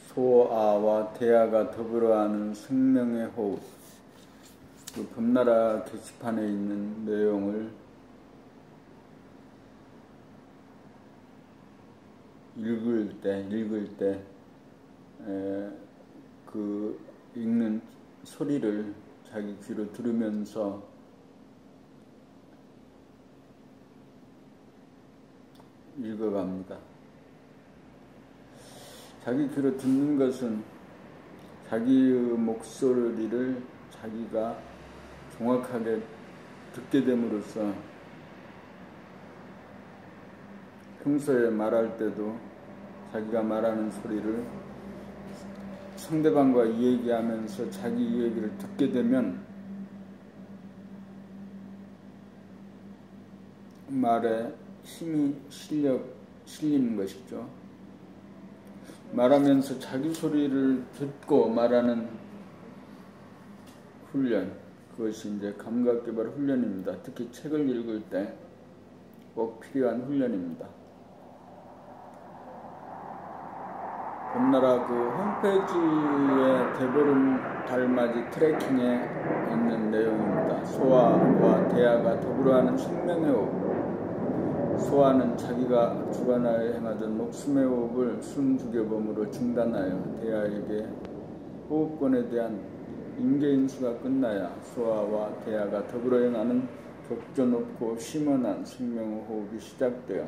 소아와 대아가 더불어하는 생명의 호흡. 그 범나라 게시판에 있는 내용을 읽을 때 그 읽는 소리를 자기 귀로 들으면서 읽어갑니다. 자기 귀로 듣는 것은 자기의 목소리를 자기가 정확하게 듣게 됨으로써 평소에 말할 때도 자기가 말하는 소리를 상대방과 이야기하면서 자기 이야기를 듣게 되면 말에 힘이 실리는 것이죠. 말하면서 자기 소리를 듣고 말하는 훈련, 그것이 이제 감각개발 훈련입니다. 특히 책을 읽을 때 꼭 필요한 훈련입니다. 범나라 그 홈페이지의 대보름 달맞이 트래킹에 있는 내용입니다. 소아와 대아가 더불어하는 생명의 호흡. 소아는 자기가 주관하여 행하던 목숨의 호흡을 숨죽여봄으로 중단하여 대아에게 호흡권에 대한 인계인수가 끝나야 소아와 대아가 더불어 행하는 격조 높고 심원한 생명의 호흡이 시작되어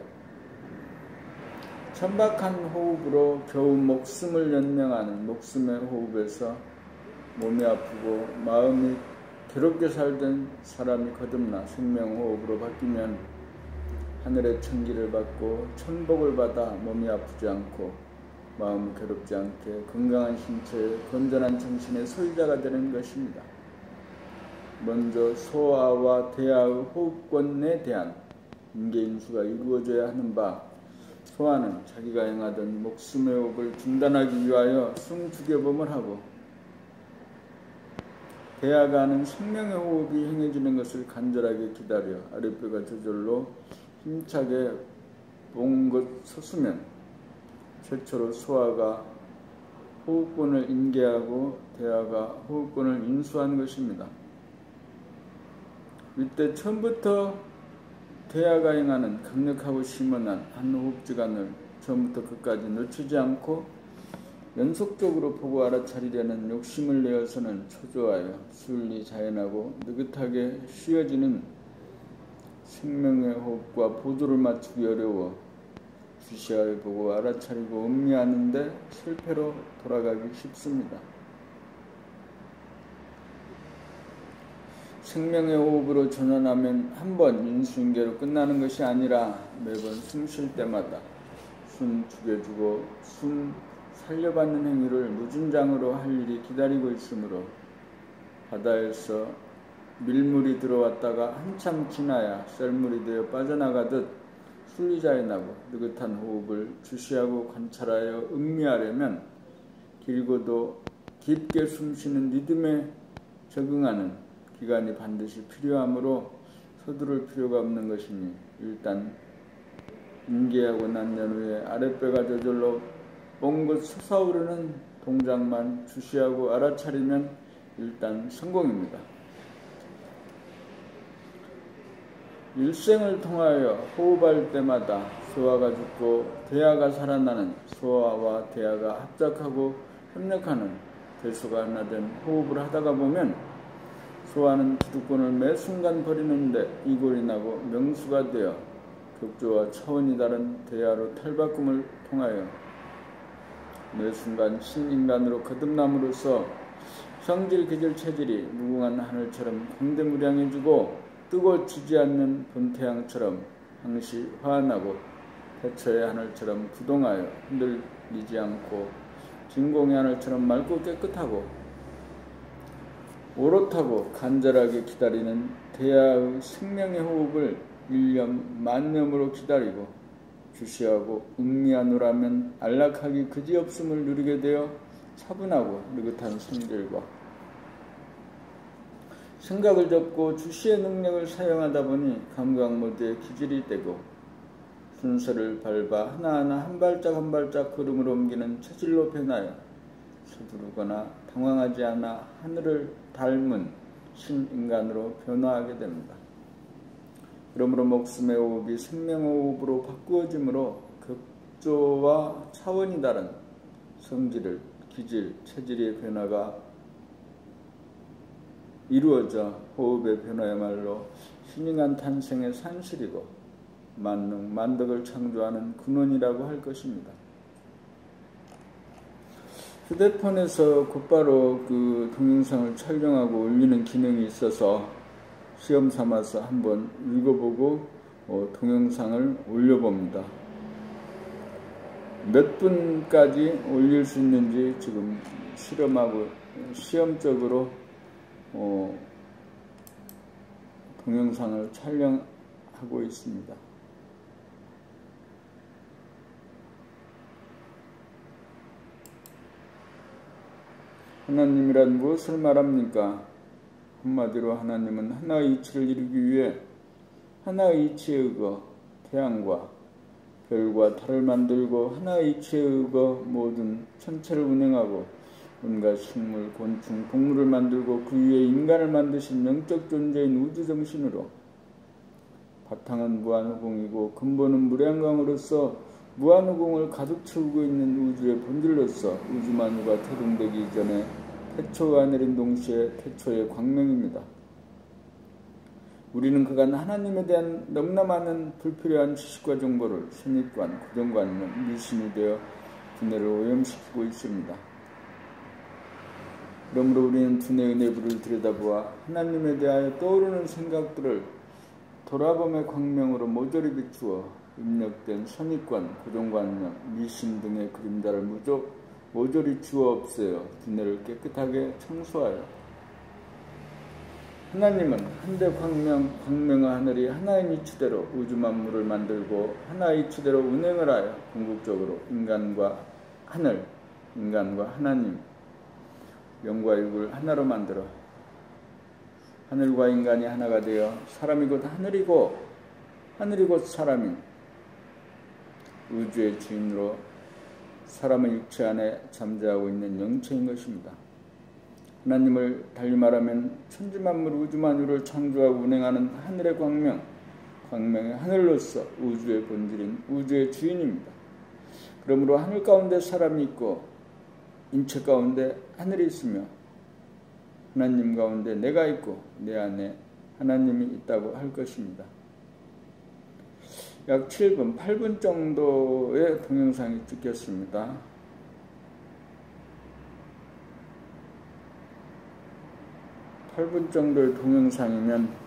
천박한 호흡으로 겨우 목숨을 연명하는 목숨의 호흡에서 몸이 아프고 마음이 괴롭게 살던 사람이 거듭나 생명의 호흡으로 바뀌면 하늘의 천기를 받고 천복을 받아 몸이 아프지 않고 마음이 괴롭지 않게 건강한 신체에 건전한 정신의 소유자가 되는 것입니다. 먼저 소아와 대아의 호흡권에 대한 인계인수가 이루어져야 하는 바, 소아는 자기가 행하던 목숨의 호흡을 중단하기 위하여 숨 죽여봄을 하고, 대아가 하는 생명의 호흡이 행해지는 것을 간절하게 기다려 아랫배가 저절로 힘차게 봉긋 섰으면 최초로 소아가 호흡권을 인계하고 대아가 호흡권을 인수한 것입니다. 이때 처음부터 대아가 행하는 강력하고 심원한 한 호흡지간을 처음부터 끝까지 놓치지 않고 연속적으로 보고 알아차리려는 욕심을 내어서는 초조하여 순리 자연하고 느긋하게 쉬어지는 생명의 호흡과 보조를 맞추기 어려워 주시하여 보고 알아차리고 음미하는데 실패로 돌아가기 쉽습니다. 생명의 호흡으로 전환하면 한 번 인수인계로 끝나는 것이 아니라 매번 숨 쉴 때마다 숨 죽여주고 숨 살려받는 행위를 무진장으로 할 일이 기다리고 있으므로 바다에서 밀물이 들어왔다가 한참 지나야 썰물이 되어 빠져나가듯 순리자연하고 느긋한 호흡을 주시하고 관찰하여 음미하려면 길고도 깊게 숨쉬는 리듬에 적응하는 기간이 반드시 필요하므로 서두를 필요가 없는 것이니 일단 인계하고 난 연후에 아랫배가 저절로 뻥긋 솟아오르는 동작만 주시하고 알아차리면 일단 성공입니다. 일생을 통하여 호흡할 때마다 소아가 죽고 대아가 살아나는 소아와 대아가 합작하고 협력하는 대소가 하나 된 호흡을 하다가 보면 소아는 기득권을 매 순간 버리는데 이골이 나고 명수가 되어 격조와 차원이 다른 대아로 탈바꿈을 통하여 매 순간 신인간으로 거듭남으로써 성질, 기질, 체질이 무궁한 하늘처럼 광대무량해지고 뜨거워지지 않는 본태양처럼 항시 화환하고 태초의 하늘처럼 구동하여 흔들리지 않고 진공의 하늘처럼 맑고 깨끗하고 오롯하고 간절하게 기다리는 대아의 생명의 호흡을 일념 만념으로 기다리고 주시하고 음미하노라면 안락하기 그지없음을 누리게 되어 차분하고 느긋한 성질과 생각을 접고 주시의 능력을 사용하다 보니 감각 모드의 기질이 되고 순서를 밟아 하나하나 한 발짝 한 발짝 걸음을 옮기는 체질로 변하여 서두르거나 당황하지 않아 하늘을 닮은 신인간으로 변화하게 됩니다. 그러므로 목숨의 호흡이 생명호흡으로 바꾸어지므로 극조와 차원이 다른 성질, 기질, 체질의 변화가 이루어져 호흡의 변화야말로 신인간 탄생의 산실이고 만능, 만덕을 창조하는 근원이라고 할 것입니다. 휴대폰에서 곧바로 그 동영상을 촬영하고 올리는 기능이 있어서 시험 삼아서 한번 읽어보고 동영상을 올려봅니다. 몇 분까지 올릴 수 있는지 지금 실험하고 시험적으로 동영상을 촬영하고 있습니다. 하나님이란 무엇을 말합니까? 한마디로 하나님은 하나의 이치를 이루기 위해 하나의 이치에 의거 태양과 별과 달을 만들고 하나의 이치에 의거 모든 천체를 운행하고 온갖 식물, 곤충, 동물을 만들고 그 위에 인간을 만드신 영적 존재인 우주정신으로 바탕은 무한후공이고 근본은 무량광으로서 무한후공을 가득 채우고 있는 우주의 본질로서 우주만유가 태동되기 이전에 태초가 내린 동시에 태초의 광명입니다. 우리는 그간 하나님에 대한 너무나 많은 불필요한 지식과 정보를 선입관, 고정관념, 미신이 되어 두뇌를 오염시키고 있습니다. 그러므로 우리는 두뇌의 내부를 들여다보아 하나님에 대하여 떠오르는 생각들을 돌아봄의 광명으로 모조리 비추어 입력된 선입관, 고정관념, 미신 등의 그림자를 모조리 지워 없애어 두뇌를 깨끗하게 청소하여 하나님은 한대 광명의 하늘이 하나의 이치대로 우주 만물을 만들고 하나의 이치대로 운행을 하여 궁극적으로 인간과 하늘, 인간과 하나님, 영과 육을 하나로 만들어 하늘과 인간이 하나가 되어 사람이 곧 하늘이고 하늘이 곧 사람인 우주의 주인으로 사람의 육체 안에 잠자하고 있는 영체인 것입니다. 하나님을 달리 말하면 천지만물 우주만유를 창조하고 운행하는 하늘의 광명의 하늘로서 우주의 본질인 우주의 주인입니다. 그러므로 하늘 가운데 사람이 있고 인체 가운데 하늘이 있으며 하나님 가운데 내가 있고 내 안에 하나님이 있다고 할 것입니다. 약 7분, 8분 정도의 동영상이 찍혔습니다. 8분 정도의 동영상이면